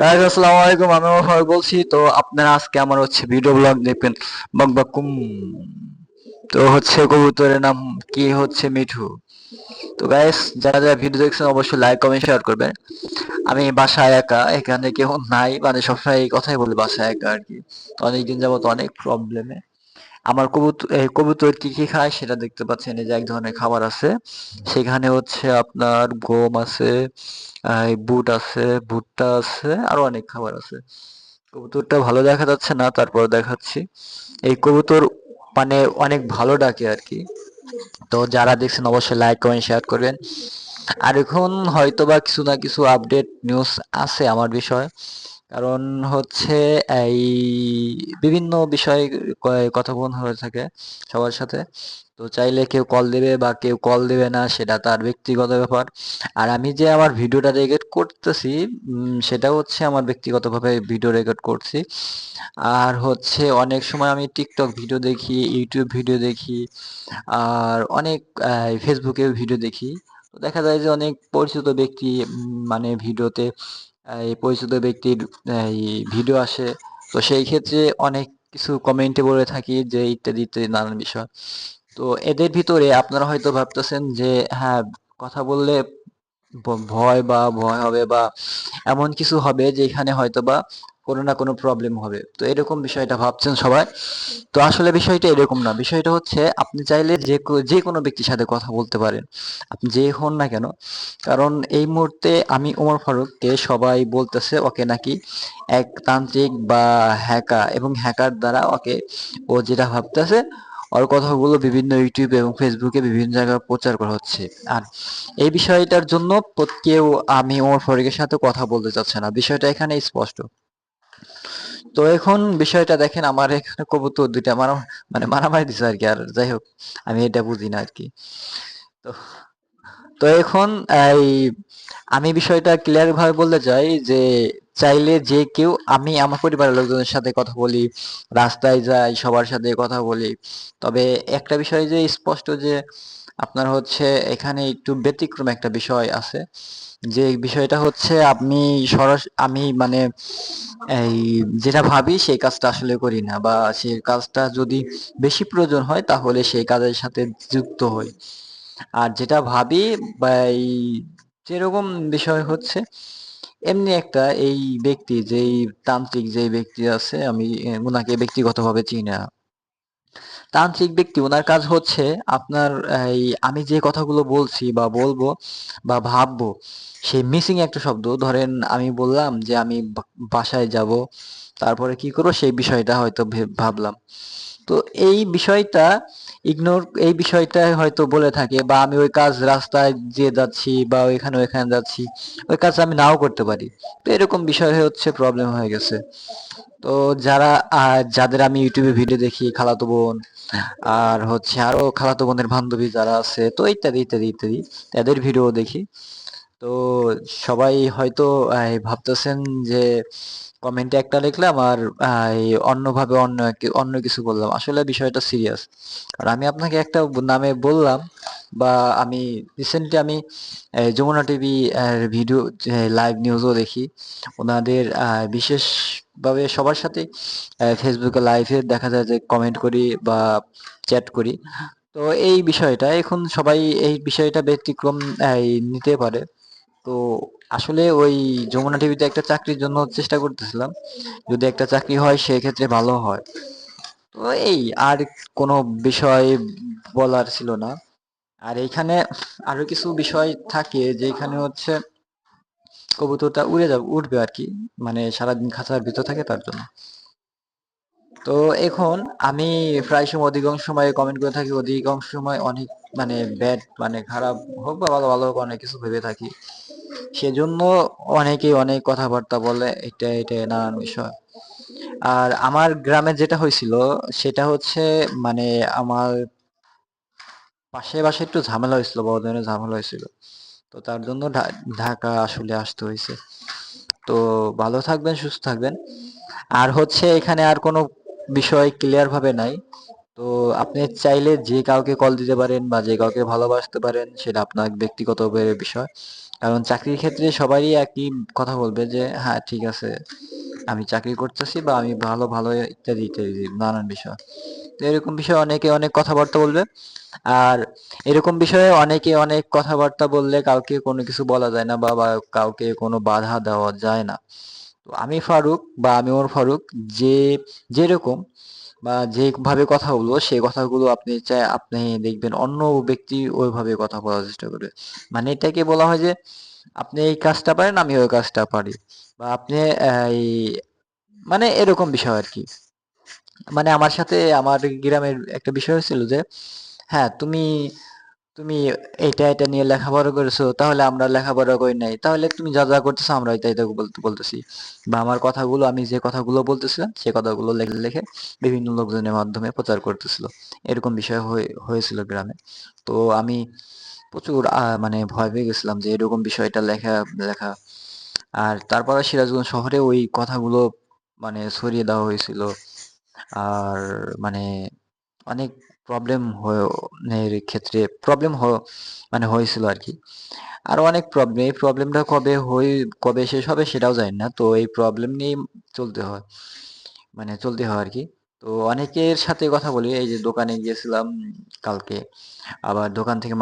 Guys আসসালামু আলাইকুম, আমি ওমর বলছি। তো আপনারা আজকে আমার ভিডিও ব্লগ দেখবেন। বকবকুম। তো কবুতরের নাম কি মিঠু। তো গাইস, যারা যারা ভিডিও দেখছেন অবশ্যই লাইক কমেন্ট শেয়ার করবেন। আমি বাসায় একা, এখানে কেউ নাই, মানে সবসময় এই কথাই বলি, বাসায় একা আর কি। তো অনেকদিন যাবত অনেক প্রবলেমে আমার কবুতর কি কি খায় সেটা দেখতে পাচ্ছেন। এই যে এক ধরনের খাবার আছে, সেখানে আপনার গম আছে, এই বুট আছে, ভুট্টা আছে, আরো অনেক খাবার আছে। কবুতরটা ভালো দেখা যাচ্ছে না, তারপর দেখাচ্ছি। এই কবুতর মানে অনেক ভালো ডাকে আর কি। তো যারা দেখছেন অবশ্যই লাইক কমেন্ট শেয়ার করবেন। আর এখন হয়তোবা কিছু না কিছু আপডেট নিউজ আছে আমার বিষয়। কারণ হচ্ছে এই বিভিন্ন বিষয়ে কথোপকথন হয়ে থাকে সবার সাথে। তো চাইলে কেউ কল দেবে বা কেউ কল দেবে না, সেটা তার ব্যক্তিগত ব্যাপার। আর আমি যে আমার ভিডিওটা রেকর্ড করতেছি, সেটা আমার ব্যক্তিগতভাবে ভিডিও রেকর্ড করছি। আর অনেক সময় আমি টিকটক ভিডিও দেখি, ইউটিউব ভিডিও দেখি, আর অনেক ফেসবুকেও ভিডিও দেখি। তো দেখা যায় যে অনেক পরিচিত ব্যক্তি মানে ভিডিওতে, এই পরিচিত ব্যক্তির এই ভিডিও আসে। তো সেই ক্ষেত্রে অনেক কিছু কমেন্টে বলে থাকি যে ইত্যাদি ইত্যাদি নানান বিষয়। তো এদের ভিতরে আপনারা হয়তো ভাবতেছেন যে হ্যাঁ, কথা বললে ভয় হবে বা এমন কিছু হবে যেখানে হয়তোবা কোনো না কোনো প্রবলেম হবে, তো এরকম বিষয়টা ভাবছেন সবাই। তো আসলে বিষয়টা এরকম না। বিষয়টা আপনি চাইলে যে কোনো ব্যক্তির সাথে কথা বলতে পারেন, আপনি যে হন না কেন। কারণ এই মুহূর্তে আমি ওমর ফারুককে সবাই বলতেছে ওকে নাকি এক তান্ত্রিক বা হ্যাকার, এবং হ্যাকার দ্বারা ওকে, ও যেটা ভাবতেছে, ওর কথাগুলো বিভিন্ন ইউটিউব এবং ফেসবুকে বিভিন্ন জায়গায় প্রচার করা হচ্ছে। আর এই বিষয়টার জন্য কেউ আমি ওমর ফারুকের সাথে কথা বলতে চাচ্ছে না, বিষয়টা এখানে স্পষ্ট। তো এখন বিষয়টা দেখেন, আমার এখানে কবুতর দুইটা মানে মারামারি দিছে আর কি। আর যাই হোক, আমি এটা বুঝি না আর কি। তো তো এখন এই আমি বিষয়টা ক্লিয়ার ভাবে বলতে চাই যে চাইলে যে কেউ, আমি আমার পরিবারের লোকজনের সাথে কথা বলি, রাস্তায় যাই সবার সাথে কথা বলি। তবে একটা বিষয় যে স্পষ্ট যে আপনার এখানে একটু ব্যতিক্রম একটা বিষয় আছে। যে বিষয়টা আমি মানে এই যেটা ভাবি সেই কাজটা আসলে করি না, বা সেই কাজটা যদি বেশি প্রয়োজন হয় তাহলে সেই কাজের সাথে যুক্ত হই। আর যেটা ভাবি বা এই যেরকম বিষয় এমনি একটা এই ব্যক্তি, যেই তান্ত্রিক যেই ব্যক্তি আছে, আমি উনাকে ব্যক্তিগতভাবে চিনি না। তান্ত্রিক ব্যক্তি, ওনার কাজ আপনার এই আমি যে কথাগুলো বলছি বা বলবো বা ভাববো, সেই মিসিং একটা শব্দ ধরেন আমি বললাম যে আমি বাসায় যাব, তারপরে কি করবো সেই বিষয়টা হয়তো ভাবলাম। তো এই বিষয়টা হয়তো বলে থাকে, বা আমি ওই কাজ রাস্তায় যে যাচ্ছি বা ওইখানে যাচ্ছি, ওই কাজ আমি নাও করতে পারি। তো এরকম বিষয় প্রবলেম হয়ে গেছে। তো যাদের আমি ইউটিউবে ভিডিও দেখি, খালাতো বোন, আর আরো খালাতো বোনের বান্ধবী যারা আছে, তো ইত্যাদি ইত্যাদি ইত্যাদি, তাদের ভিডিও দেখি। তো সবাই হয়তো ভাবতেছেন যে কমেন্টে একটা লিখলাম আর অন্যভাবে অন্য কিছু বললাম। আসলে বিষয়টা সিরিয়াস। আর আমি আপনাকে একটা নামে বললাম, বা আমি রিসেন্টলি আমি যমুনা টিভি এর ভিডিও লাইভ নিউজও দেখি। ওনাদের বিশেষভাবে সবার সাথে ফেসবুকে লাইভে দেখা যায় যে কমেন্ট করি বা চ্যাট করি। তো এই বিষয়টা এখন সবাই এই বিষয়টা ব্যতিক্রম নিতে পারে। তো আসলে ওই যমুনা টিভিতে একটা চাকরির জন্য চেষ্টা করতেছিলাম। যদি একটা চাকরি হয় সেক্ষেত্রে ভালো হয়। তো এই আর কোনো বিষয় বলার ছিল না। আর এইখানে আরো কিছু বিষয় থাকে যেখানে কবুতরটা উঠবে আর কি, মানে সারাদিন খাঁচার ভিতর থাকে তার জন্য। তো এখন আমি প্রায় সময় অধিকাংশ সময় কমেন্ট করে থাকি, অধিকাংশ সময় অনেক মানে ব্যাড, মানে খারাপ হোক বা ভালো ভালো হোক, অনেক কিছু ভেবে থাকি। সেজন্য অনেকেই অনেক কথাবার্তা বলে, এটা নানান বিষয়। আর আমার গ্রামে যেটা হয়েছিল সেটা মানে আমার পাশে বাসায় একটু ঝামেলা হয়েছিল, বড় ধরনের ঝামেলা হয়েছিল। তো তার জন্য ঢাকা আসলে আসতে হয়েছে। তো ভালো থাকবেন, সুস্থ থাকবেন। আর এখানে আর কোনো বিষয় ক্লিয়ার ভাবে নাই। তো আপনি চাইলে যে কাউকে কল দিতে পারেন বা যে কাউকে ভালোবাসতে পারেন, সেটা আপনার ব্যক্তিগত বিষয়। কারণ চাকরির ক্ষেত্রে সবারই একই কথা বলবে যে হ্যাঁ ঠিক আছে, আমি চাকরি করতেছি বা আমি ভালো ভালো ইত্যাদি ইত্যাদি নানান বিষয়। তো এরকম বিষয়ে অনেকে অনেক কথাবার্তা বলবে। আর এরকম বিষয়ে অনেকে অনেক কথাবার্তা বললে কাউকে কোনো কিছু বলা যায় না, বা কাউকে কোনো বাধা দেওয়া যায় না। তো আমি ফারুক বা আমি ওর ফারুক, যে যেরকম বা যেভাবে কথা বলবো সেই কথাগুলো আপনি দেখবেন অন্য ব্যক্তি ওইভাবে কথা বলার চেষ্টা করবে। মানে এটাকে বলা হয় যে আপনি এই কাজটা পারেন, আমি ওই কাজটা পারি, বা আপনি এই মানে এরকম বিষয় আর কি। মানে আমার সাথে আমার গ্রামের একটা বিষয় হয়েছিল যে হ্যাঁ তুমি তুমি এটা এটা নিয়ে লেখাপড়া করেছো, তাহলে আমরা লেখাপড়া করি নাই, তাহলে তুমি যা যা করতেছো আমরা এটা এটা বলতেছি। বা আমার কথাগুলো, আমি যে কথাগুলো বলতেছিলাম সে কথাগুলো লিখে লিখে বিভিন্ন লোকজনের মাধ্যমে প্রচার করতেছিল। এরকম বিষয় হয়েছিল গ্রামে। তো আমি প্রচুর মানে ভয় পেয়ে গেছিলাম যে এরকম বিষয়টা লেখা লেখা আর তারপরে সিরাজগঞ্জ শহরে ওই কথাগুলো মানে ছড়িয়ে দেওয়া হয়েছিল। আর মানে অনেক প্রবলেম এর ক্ষেত্রে প্রবলেম মানে হয়েছিল আর কি। আরো অনেক প্রবলেম, এই প্রবলেমটা কবে শেষ হবে সেটাও জানি না। তো এই প্রবলেম নিয়ে চলতে হয়, মানে চলতে হয় আর কি। তো অনেকের সাথে কথা বলি, এই যে দোকানে গিয়েছিলাম কালকে, আবার দোকান থেকে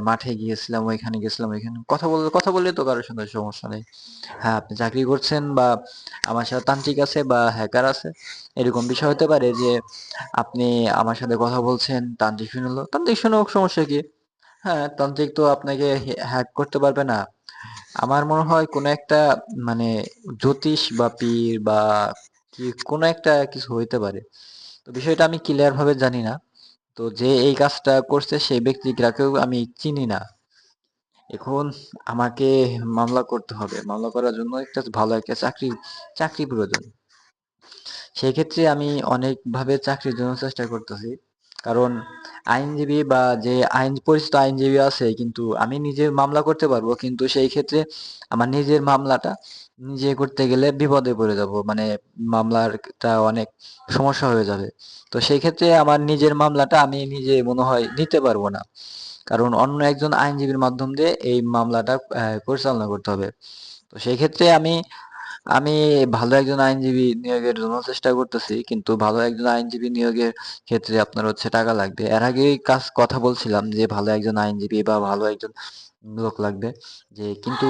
মাঠে গিয়েছিলাম, ওইখানে গেছিলাম, ওইখানে কথা বললে তো কারোর সাথে সমস্যা নেই। হ্যাঁ আপনি চাকরি করছেন বা আমার সাথে তান্ত্রিক আছে বা হ্যাকার আছে, এরকম বিষয় হতে পারে যে আপনি আমার সাথে কথা বলছেন, তান্ত্রিক শুনলো, তান্ত্রিক শুনুক, সমস্যা কি? হ্যাঁ তান্ত্রিক তো আপনাকে হ্যাক করতে পারবে না। আমার মনে হয় কোনো একটা মানে জ্যোতিষ বা পীর বা কি কোনো একটা কিছু হইতে পারে। তো বিষয়টা আমি ক্লিয়ার ভাবে জানি না। তো যে এই কাজটা করছে সেই ব্যক্তিটাকেও আমি চিনি না। এখন আমাকে মামলা করতে হবে, মামলা করার জন্য একটা ভালো একটা চাকরি প্রয়োজন। সেই ক্ষেত্রে আমি অনেকভাবে চাকরির জন্য চেষ্টা করতেছি। কারণ আইনজীবী বা যে পরিচিত আইনজীবী আছে, কিন্তু আমি নিজে মামলা করতে পারবো, কিন্তু সেই ক্ষেত্রে আমার নিজের মামলাটা নিজে করতে গেলে বিপদে পড়ে যাব, মানে মামলারটা অনেক সমস্যা হয়ে যাবে। তো সেই ক্ষেত্রে আমার নিজের মামলাটা আমি নিজে মনে হয় নিতে পারবো না। কারণ অন্য একজন আইনজীবীর মাধ্যম দিয়ে এই মামলাটা পরিচালনা করতে হবে। তো সেই ক্ষেত্রে আমি আমি ভালো একজন আইনজীবী নিয়োগের জন্য চেষ্টা করতেছি, কিন্তু ভালো একজন আইনজীবী নিয়োগের ক্ষেত্রে আপনার হচ্ছে টাকা লাগবে। এর আগেই কথা বলছিলাম যে ভালো একজন আইনজীবী বা ভালো একজন লোক লাগবে, যে কিন্তু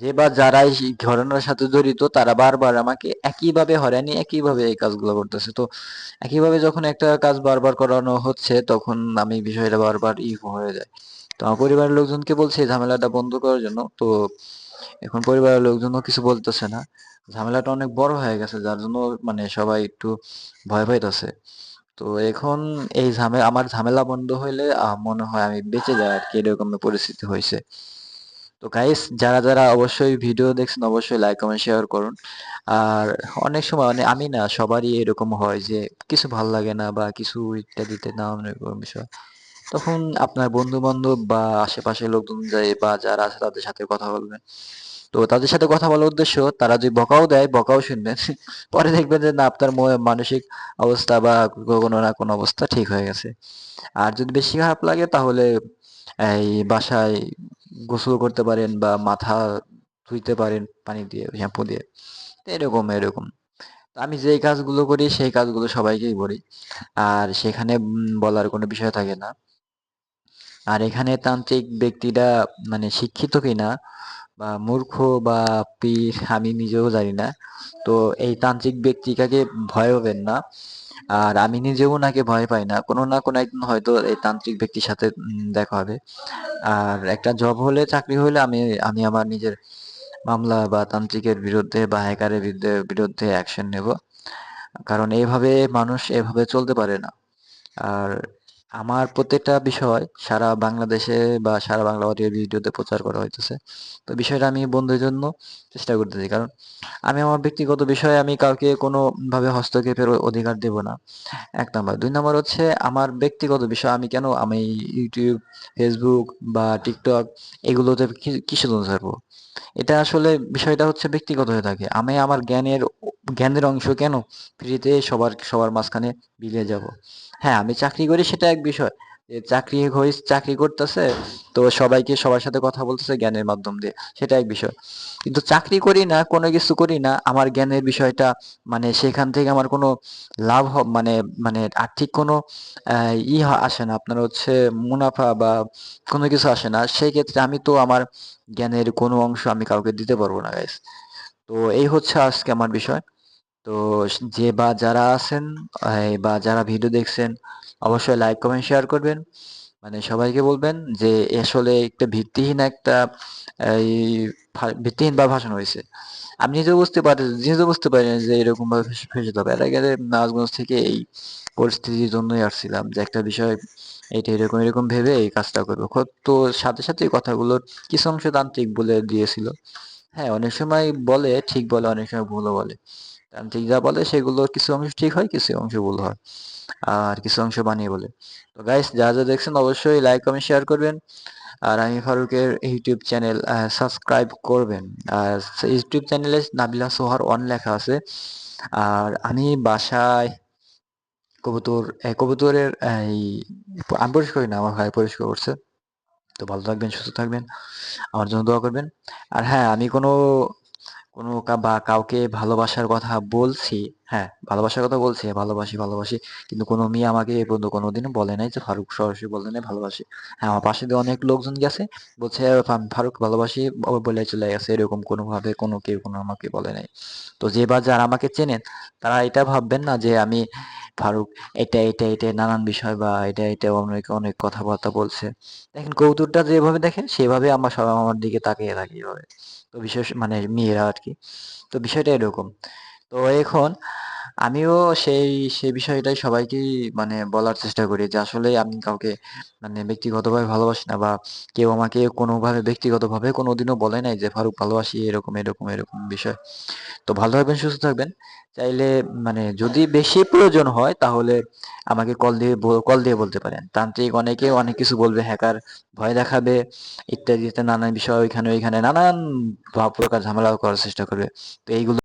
যে বা যারা এই ঘটনার সাথে জড়িত তারা বারবার আমাকে একইভাবে হয়রানি, একইভাবে এই কাজগুলো করতেছে। তো একইভাবে যখন একটা কাজ বারবার করানো হচ্ছে তখন আমি বিষয়টা বারবার হয়ে যায়। তো আমার পরিবারের লোকজনকে বলছি এই ঝামেলাটা বন্ধ করার জন্য। তো এখন পরিবারের লোকজনও কিছু বলতেছে না, ঝামেলাটা অনেক বড় হয়ে গেছে, যার জন্য মানে সবাই একটু ভয় পাইতেছে। তো এখন এই আমার ঝামেলা বন্ধ হইলে মনে হয় আমি বেঁচে যাই আর কি, এরকম পরিস্থিতি হয়েছে। তো গাইস, যারা যারা অবশ্যই ভিডিও দেখছেন অবশ্যই লাইক কমেন্ট শেয়ার করুন। আর অনেক সময় মানে আমি না, সবারই এরকম হয় যে কিছু ভাল লাগে না বা কিছু ইত্যাদিতে না অনেক বিষয়, তখন আপনার বন্ধু বান্ধব বা আশেপাশের লোকজন যায় বা যারা আছে তাদের সাথে কথা বলবেন। তো তাদের সাথে কথা বলার উদ্দেশ্য, তারা যদি বকাও দেয় বকাও শুনবেন। পরে দেখবেন যে না, আপনার মানসিক অবস্থা বা কোনো না কোনো অবস্থা ঠিক হয়ে গেছে। আর যদি বেশি খারাপ লাগে তাহলে এই বাসায় গোসল করতে পারেন বা মাথা ধুইতে পারেন পানি দিয়ে, শ্যাম্পু দিয়ে। তো এরকম এরকম তো আমি যেই কাজগুলো করি সেই কাজগুলো সবাইকেই বলি। আর সেখানে বলার কোনো বিষয় থাকে না। আর এখানে তান্ত্রিক ব্যক্তিরা মানে শিক্ষিত কিনা বা মূর্খ বা পীর আমি নিজেও জানি না। তো এই তান্ত্রিক ব্যক্তিটাকে ভয় হবেন না। আর আমি নিজেও ওনাকে ভয় পাই না, কোনো না কোনো একদিন হয়তো এই তান্ত্রিক ব্যক্তির সাথে দেখা হবে। আর একটা জব হলে, চাকরি হলে আমি আমি আমার নিজের মামলা বা তান্ত্রিকের বিরুদ্ধে বা হ্যাকারের বিরুদ্ধে অ্যাকশন নেব। কারণ এইভাবে মানুষ এভাবে চলতে পারে না। আর আমার প্রত্যেকটা বিষয় সারা বাংলাদেশে বা সারা বাংলা অডিও ভিডিওতে প্রচার করা হইতেছে। তো বিষয়টা আমি বন্ধের জন্য চেষ্টা করতেছি। কারণ আমি আমার ব্যক্তিগত বিষয়ে আমি কাউকে কোনো ভাবে হস্তক্ষেপের অধিকার দেব না। ১ নাম্বার। ২ নাম্বার হচ্ছে আমার ব্যক্তিগত বিষয়, আমি কেন আমি ইউটিউব, ফেসবুক বা টিকটক এগুলোতে কিসের জন্য ছাড়বো? এটা আসলে বিষয়টা হচ্ছে ব্যক্তিগত হয়ে থাকে। আমি আমার জ্ঞানের জ্ঞানের অংশ কেন ফ্রিতে সবার মাঝখানে বিলিয়ে যাব? হ্যাঁ, আমি চাকরি করি সেটা এক বিষয়। যে চাকরি করতেছে, তো সবাইকে সবার সাথে কথা বলতেছে জ্ঞানের মাধ্যম দিয়ে, সেটা এক বিষয়। কিন্তু চাকরি করি না, কোনো কিছু করি না, আমার জ্ঞানের বিষয়টা মানে সেখান থেকে আমার কোনো মানে মানে আর্থিক কোনো আসে না, আপনার হচ্ছে মুনাফা বা কোনো কিছু আসে না, সেই ক্ষেত্রে আমি তো আমার জ্ঞানের কোনো অংশ আমি কাউকে দিতে পারবো না গাইস। তো এই হচ্ছে আজকে আমার বিষয়। তো যে বা যারা আছেন বা যারা ভিডিও দেখছেন, অবশ্যই লাইক কমেন্ট শেয়ার করবেন। মানে সবাইকে বলবেন যে আসলে একটা একটা এই ভিত্তিহীন বা ভাষণ হয়েছে। আমি নিজেও বুঝতে পারি না যে এরকম ভাবে ফেসে যেতে হবে। এর আগে নারায়ণগঞ্জ থেকে এই পরিস্থিতির জন্যই আসছিলাম, যে একটা বিষয় এটা এরকম এরকম ভেবে এই কাজটা করবো। তো সাথে সাথে এই কথাগুলোর কিছু অংশ তান্ত্রিক বলে দিয়েছিল। হ্যাঁ, অনেক সময় বলে ঠিক বলে, অনেক সময় ভুলও বলে। তান্ত্রিক যা বলে সেগুলোর কিছু অংশ ঠিক হয়, কিছু অংশ ভুল হয়, আর কিছু অংশ বানিয়ে বলে। তো গাইস, যা যা দেখছেন অবশ্যই লাইক কমেন্ট শেয়ার করবেন। আর আমি ফারুকের ইউটিউব চ্যানেল সাবস্ক্রাইব করবেন। আর ইউটিউব চ্যানেলে নাবিলা সোহার অন লেখা আছে। আর আমি বাসায় কবুতরের এই আমি পরিষ্কার করি না, আমার ভাই পরিষ্কার করছে। তো ভালো থাকবেন, সুস্থ থাকবেন, আমার জন্য দোয়া করবেন। আর হ্যাঁ, আমি কাউকে ভালোবাসার কথা বলছি। হ্যাঁ, ভালোবাসার কথা বলছি, ভালোবাসি ভালোবাসি। কিন্তু কোনো মেয়ে আমাকে এ পর্যন্ত কোনোদিনও বলে নাই যে ফারুক সরাসরি বলে নাই ভালোবাসি। হ্যাঁ, আমার পাশে দিয়ে অনেক লোকজন গেছে, বলছে আমি ফারুক ভালোবাসি, বলে চলে গেছে, এরকম কোনোভাবে কেউ কোনো আমাকে বলে নাই। তো যে বা যারা আমাকে চেনেন, তারা এটা ভাববেন না যে আমি ফারুক এটা নানান বিষয় বা এটা অনেক অনেক কথাবার্তা বলছে। দেখেন, কবুতরটা যেভাবে দেখে সেভাবে আমার সবাই আমার দিকে তাকিয়ে থাকে এভাবে। তো বিশেষ মানে মেয়েরা আর কি। তো বিষয়টা এরকম। তো এখন আমিও সেই সেই বিষয়টাই সবাইকেই মানে বলার চেষ্টা করি যে আসলে আমি কাউকে মানে ব্যক্তিগতভাবে ভালোবাসি না, বা কেউ আমাকে কোনোভাবে ব্যক্তিগতভাবে কোনোদিনও বলে নাই যে ফারুক ভালোবাসি, এরকম এরকম এরকম বিষয়। তো ভালো থাকবেন, সুস্থ থাকবেন। চাইলে মানে যদি বেশি প্রয়োজন হয় তাহলে আমাকে কল দিয়ে বলতে পারেন। তান্ত্রিক অনেকে অনেক কিছু বলবে, হ্যাকার ভয় দেখাবে, ইত্যাদি ইত্যাদি নানান বিষয় ওইখানে ওইখানে নানান প্রকার ঝামেলা করার চেষ্টা করবে। তো এইগুলো